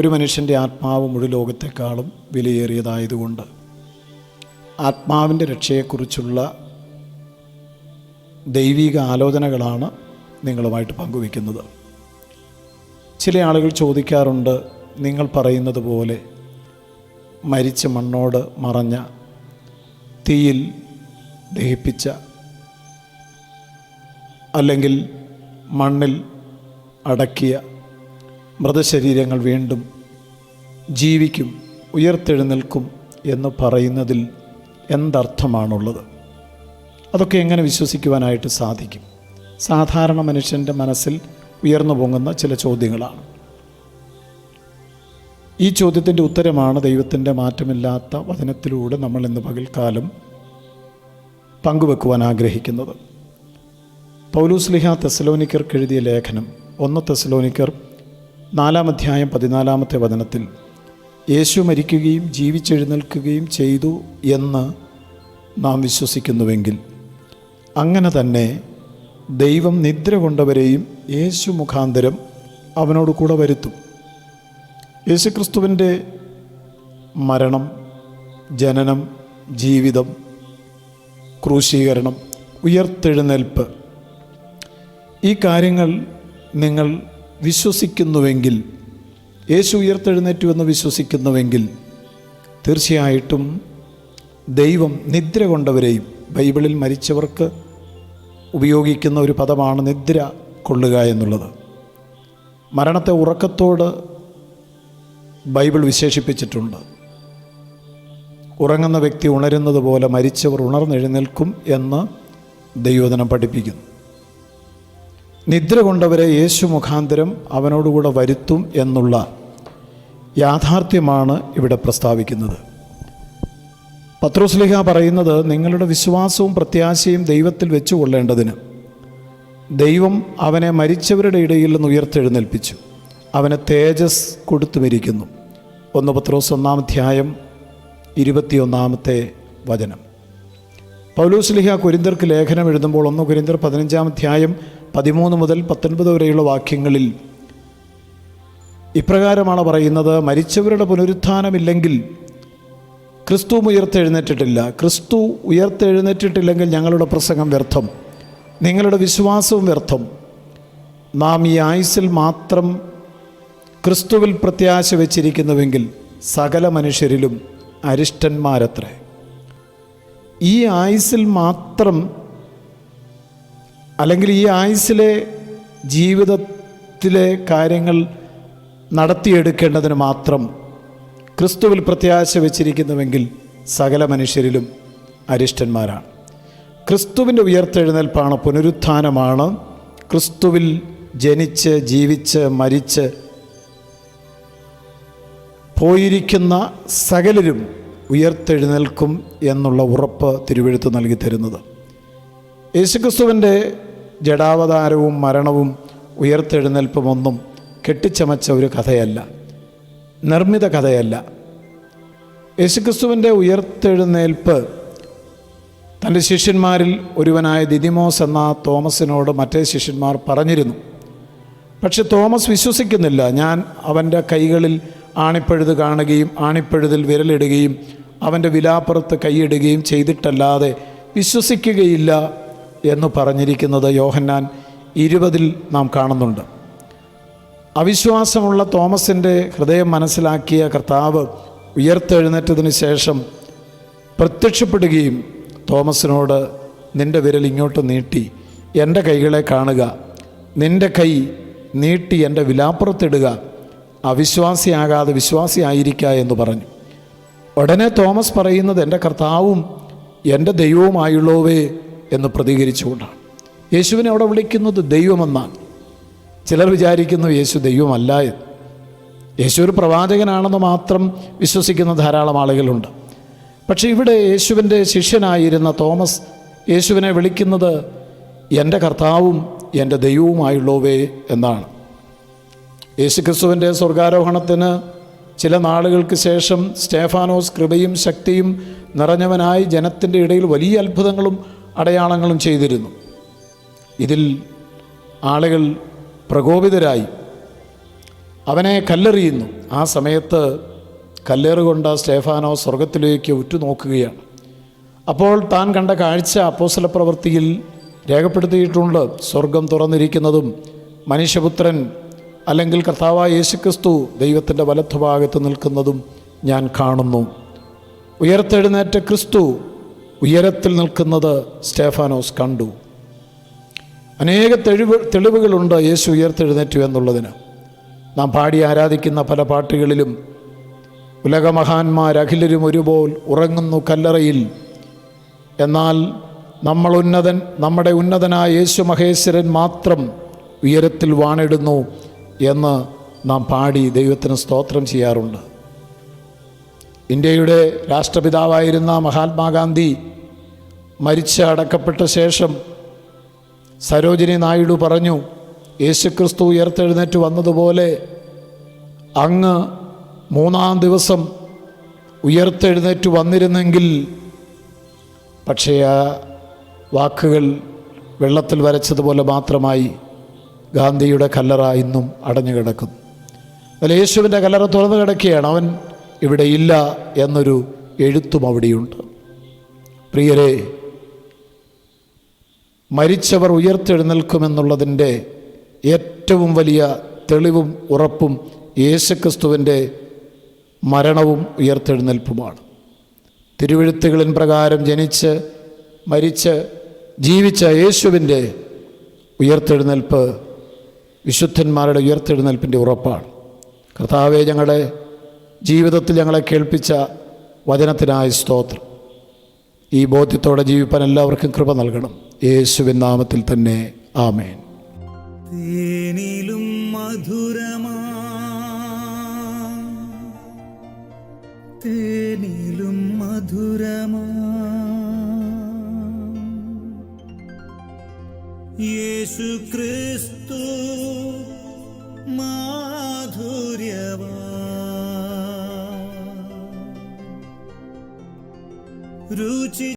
ഒരു മനുഷ്യൻ്റെ ആത്മാവ് മുഴു ലോകത്തെക്കാളും വിലയേറിയതായതുകൊണ്ട് ആത്മാവിൻ്റെ രക്ഷയെക്കുറിച്ചുള്ള ദൈവിക ആലോചനകളാണ് നിങ്ങളുമായിട്ട് പങ്കുവയ്ക്കുന്നത്. ചില ആളുകൾ ചോദിക്കാറുണ്ട്, നിങ്ങൾ പറയുന്നത് പോലെ മരിച്ച മണ്ണോട് മറഞ്ഞ തീയിൽ ദഹിപ്പിച്ച അല്ലെങ്കിൽ മണ്ണിൽ അടക്കിയ മൃതശരീരങ്ങൾ വീണ്ടും ജീവിക്കും, ഉയർത്തെഴുന്നേൽക്കും എന്ന് പറയുന്നതിൽ എന്തർത്ഥമാണുള്ളത്? അതൊക്കെ എങ്ങനെ വിശ്വസിക്കുവാനായിട്ട് സാധിക്കും? സാധാരണ മനുഷ്യൻ്റെ മനസ്സിൽ ഉയർന്നു പൊങ്ങുന്ന ചില ചോദ്യങ്ങളാണ്. ഈ ചോദ്യത്തിൻ്റെ ഉത്തരമാണ് ദൈവത്തിൻ്റെ മാറ്റമില്ലാത്ത വചനത്തിലൂടെ നമ്മൾ ഇന്ന് പകൽക്കാലം പങ്കുവെക്കുവാൻ ആഗ്രഹിക്കുന്നത്. പൗലോസ്ലീഹ തെസ്സലോനിക്കർക്ക് എഴുതിയ ലേഖനം 1 തെസ്സലോനിക്കർ 4 അധ്യായം 14 വചനത്തിൽ യേശു മരിക്കുകയും ജീവിച്ചെഴുന്നേൽക്കുകയും ചെയ്തു എന്ന് നാം വിശ്വസിക്കുന്നുവെങ്കിൽ അങ്ങനെ തന്നെ ദൈവം നിദ്ര കൊണ്ടവരെയും യേശു മുഖാന്തരം അവനോട് കൂടെ വരുത്തും. യേശുക്രിസ്തുവിൻ്റെ മരണം, ജനനം, ജീവിതം, ക്രൂശീകരണം, ഉയർത്തെഴുന്നേൽപ്പ്, ഈ കാര്യങ്ങൾ നിങ്ങൾ വിശ്വസിക്കുന്നുവെങ്കിൽ, യേശു ഉയർത്തെഴുന്നേറ്റു എന്ന് വിശ്വസിക്കുന്നുവെങ്കിൽ തീർച്ചയായിട്ടും ദൈവം നിദ്ര കൊണ്ടവരെയും, ബൈബിളിൽ മരിച്ചവർക്ക് ഉപയോഗിക്കുന്ന ഒരു പദമാണ് നിദ്ര കൊള്ളുക എന്നുള്ളത്. മരണത്തെ ഉറക്കത്തോട് ബൈബിൾ വിശേഷിപ്പിച്ചിട്ടുണ്ട്. ഉറങ്ങുന്ന വ്യക്തി ഉണരുന്നത് പോലെ മരിച്ചവർ ഉണർന്നെഴുന്നേൽക്കും എന്ന് ദൈവവചനം പഠിപ്പിക്കുന്നു. നിദ്ര കൊണ്ടവരെ യേശു മുഖാന്തരം അവനോടുകൂടെ വരുത്തും എന്നുള്ള യാഥാർത്ഥ്യമാണ് ഇവിടെ പ്രസ്താവിക്കുന്നത്. പത്രോസ്ലീഹ പറയുന്നത്, നിങ്ങളുടെ വിശ്വാസവും പ്രത്യാശയും ദൈവത്തിൽ വെച്ചുകൊള്ളേണ്ടതിന് ദൈവം അവനെ മരിച്ചവരുടെ ഇടയിൽ നിന്ന് ഉയർത്തെഴുന്നേൽപ്പിച്ചു, അവന് തേജസ് കൊടുത്തുമിരിക്കുന്നു. 1 പത്രോസ് 1 അധ്യായം 21 വചനം. പൗലോസ്ലീഹ കൊരിന്ത്യർക്ക് ലേഖനം എഴുതുമ്പോൾ 1 കൊരിന്ത്യർ 15 അധ്യായം 13 മുതൽ 19 വരെയുള്ള വാക്യങ്ങളിൽ ഇപ്രകാരമാണ് പറയുന്നത്: മരിച്ചവരുടെ പുനരുത്ഥാനമില്ലെങ്കിൽ ക്രിസ്തു ഉയർത്തെഴുന്നേറ്റിട്ടില്ല. ക്രിസ്തു ഉയർത്തെഴുന്നേറ്റിട്ടില്ലെങ്കിൽ ഞങ്ങളുടെ പ്രസംഗം വ്യർത്ഥം, നിങ്ങളുടെ വിശ്വാസവും വ്യർത്ഥം. നാം ഈ ആയുസ്സിൽ മാത്രം ക്രിസ്തുവിൽ പ്രത്യാശ വച്ചിരിക്കുന്നുവെങ്കിൽ സകല മനുഷ്യരിലും അരിഷ്ടന്മാരത്രേ. ഈ ആയുസ്സിൽ മാത്രം, അല്ലെങ്കിൽ ഈ ആയുസ്സിലെ ജീവിതത്തിലെ കാര്യങ്ങൾ നടത്തിയെടുക്കേണ്ടതിന് മാത്രം ക്രിസ്തുവിൽ പ്രത്യാശ വച്ചിരിക്കുന്നുവെങ്കിൽ സകല മനുഷ്യരിലും അരിഷ്ടന്മാരാണ്. ക്രിസ്തുവിൻ്റെ ഉയർത്തെഴുന്നേൽപ്പാണ്, പുനരുത്ഥാനമാണ്. ക്രിസ്തുവിൽ ജനിച്ച് ജീവിച്ച് മരിച്ച് പോയിരിക്കുന്ന സകലരും ഉയർത്തെഴുന്നേൽക്കും എന്നുള്ള ഉറപ്പ് തിരുവെഴുത്ത് നൽകി തരുന്നത്. യേശുക്രിസ്തുവിൻ്റെ ജഡാവതാരവും മരണവും ഉയർത്തെഴുന്നേൽപ്പുമൊന്നും കെട്ടിച്ചമച്ച ഒരു കഥയല്ല, നിർമ്മിത കഥയല്ല. യേശുക്രിസ്തുവിൻ്റെ ഉയർത്തെഴുന്നേൽപ്പ് തൻ്റെ ശിഷ്യന്മാരിൽ ഒരുവനായ ദിദിമോസ് എന്ന തോമസിനോട് മറ്റേ ശിഷ്യന്മാർ പറഞ്ഞിരുന്നു. പക്ഷെ തോമസ് വിശ്വസിക്കുന്നില്ല. ഞാൻ അവൻ്റെ കൈകളിൽ ആണിപ്പഴുത് കാണുകയും ആണിപ്പഴുതിൽ വിരലിടുകയും അവൻ്റെ വിലാപ്പുറത്ത് കൈയിടുകയും ചെയ്തിട്ടല്ലാതെ വിശ്വസിക്കുകയില്ല എന്ന് പറഞ്ഞിരിക്കുന്നത് യോഹന്നാൻ 20 നാം കാണുന്നുണ്ട്. അവിശ്വാസമുള്ള തോമസിൻ്റെ ഹൃദയം മനസ്സിലാക്കിയ കർത്താവ് ഉയർത്തെഴുന്നേറ്റതിന് ശേഷം പ്രത്യക്ഷപ്പെടുകയും തോമസിനോട്, നിൻ്റെ വിരൽ ഇങ്ങോട്ട് നീട്ടി എൻ്റെ കൈകളെ കാണുക, നിൻ്റെ കൈ നീട്ടി എൻ്റെ വിലാപ്പുറത്തിടുക, അവിശ്വാസിയാകാതെ വിശ്വാസിയായിരിക്കുക എന്ന് പറഞ്ഞു. ഉടനെ തോമസ് പറയുന്നത്, എൻ്റെ കർത്താവും എൻ്റെ ദൈവവുമായുള്ളവേ എന്ന് പ്രതികരിച്ചുകൊണ്ടാണ്. യേശുവിനെ അവിടെ വിളിക്കുന്നത് ദൈവമെന്നാണ്. ചിലർ വിചാരിക്കുന്നു യേശു ദൈവമല്ല എന്ന്. യേശു ഒരു പ്രവാചകനാണെന്ന് മാത്രം വിശ്വസിക്കുന്ന ധാരാളം ആളുകളുണ്ട്. പക്ഷേ ഇവിടെ യേശുവിൻ്റെ ശിഷ്യനായിരുന്ന തോമസ് യേശുവിനെ വിളിക്കുന്നത് എൻ്റെ കർത്താവും എൻ്റെ ദൈവവുമായുള്ളവേ എന്നാണ്. യേശുക്രിസ്തുവിൻ്റെ സ്വർഗാരോഹണത്തിന് ചില നാളുകൾക്ക് ശേഷം സ്തേഫാനോസ് കൃപയും ശക്തിയും നിറഞ്ഞവനായി ജനത്തിൻ്റെ ഇടയിൽ വലിയ അത്ഭുതങ്ങളും അടയാളങ്ങളും ചെയ്തിരുന്നു. ഇതിൽ ആളുകൾ പ്രകോപിതരായി അവനെ കല്ലെറിയുന്നു. ആ സമയത്ത് കല്ലേറുകൊണ്ട് സ്തേഫാനോ സ്വർഗത്തിലേക്ക് ഉറ്റുനോക്കുകയാണ്. അപ്പോൾ താൻ കണ്ട കാഴ്ച അപ്പോസ്തലപ്രവൃത്തിയിൽ രേഖപ്പെടുത്തിയിട്ടുണ്ട്. സ്വർഗം തുറന്നിരിക്കുന്നതും മനുഷ്യപുത്രൻ അല്ലെങ്കിൽ കർത്താവായ യേശുക്രിസ്തു ദൈവത്തിൻ്റെ വലത്തുഭാഗത്ത് നിൽക്കുന്നതും ഞാൻ കാണുന്നു. ഉയർത്തെഴുന്നേറ്റ ക്രിസ്തു ഉയരത്തിൽ നിൽക്കുന്നത് സ്തേഫാനോസ് കണ്ടു. അനേക തെളിവുകളുണ്ട് യേശു ഉയർത്തെഴുന്നേറ്റു എന്നുള്ളതിന്. നാം പാടി ആരാധിക്കുന്ന പല പാട്ടുകളിലും ഉലകമഹാന്മാരഖിലരും ഒരുപോൽ ഉറങ്ങുന്നു കല്ലറയിൽ, എന്നാൽ നമ്മുടെ ഉന്നതനായ യേശു മഹേശ്വരൻ മാത്രം ഉയരത്തിൽ വാണിടുന്നു എന്ന് നാം പാടി ദൈവത്തിന് സ്തോത്രം ചെയ്യാറുണ്ട്. ഇന്ത്യയുടെ രാഷ്ട്രപിതാവായിരുന്ന മഹാത്മാഗാന്ധി മരിച്ച് അടക്കപ്പെട്ട ശേഷം സരോജിനി നായിഡു പറഞ്ഞു, യേശുക്രിസ്തു ഉയർത്തെഴുന്നേറ്റ് വന്നതുപോലെ അങ്ങ് 3-ാം ദിവസം ഉയർത്തെഴുന്നേറ്റ് വന്നിരുന്നെങ്കിൽ. പക്ഷേ ആ വാക്കുകൾ വെള്ളത്തിൽ വരച്ചതുപോലെ മാത്രമായി ഗാന്ധിയുടെ കല്ലറ ഇന്നും അടഞ്ഞു കിടക്കുന്നു. അതിൽ യേശുവിൻ്റെ കല്ലറ തുറന്നു കിടക്കുകയാണ്. അവൻ ഇവിടെ ഇല്ല എന്നൊരു എഴുത്തും അവിടെയുണ്ട്. പ്രിയരെ, മരിച്ചവർ ഉയർത്തെഴുന്നേൽക്കുമെന്നുള്ളതിൻ്റെ ഏറ്റവും വലിയ തെളിവും ഉറപ്പും യേശുക്രിസ്തുവിൻ്റെ മരണവും ഉയർത്തെഴുന്നേൽപ്പുമാണ്. തിരുവെഴുത്തുകളിൻ പ്രകാരം ജനിച്ച് മരിച്ച് ജീവിച്ച യേശുവിൻ്റെ ഉയർത്തെഴുന്നേൽപ്പ് വിശുദ്ധന്മാരുടെ ഉയർത്തെഴുന്നേൽപ്പിൻ്റെ ഉറപ്പാണ്. കർത്താവേ, ഞങ്ങളുടെ ജീവിതത്തിൽ ഞങ്ങളെ കേൾപ്പിച്ച വചനത്തിനായി സ്തോത്രം. ഈ ബോധ്യത്തോടെ ജീവിപ്പാൻ എല്ലാവർക്കും കൃപ നൽകണം. യേശുവിൻ നാമത്തിൽ തന്നെ ആമേൻ. തേനിലും മധുരമാ, തേനിലും മധുരമാ യേശു ക്രിസ്തു മാധുര്യവാ രുചി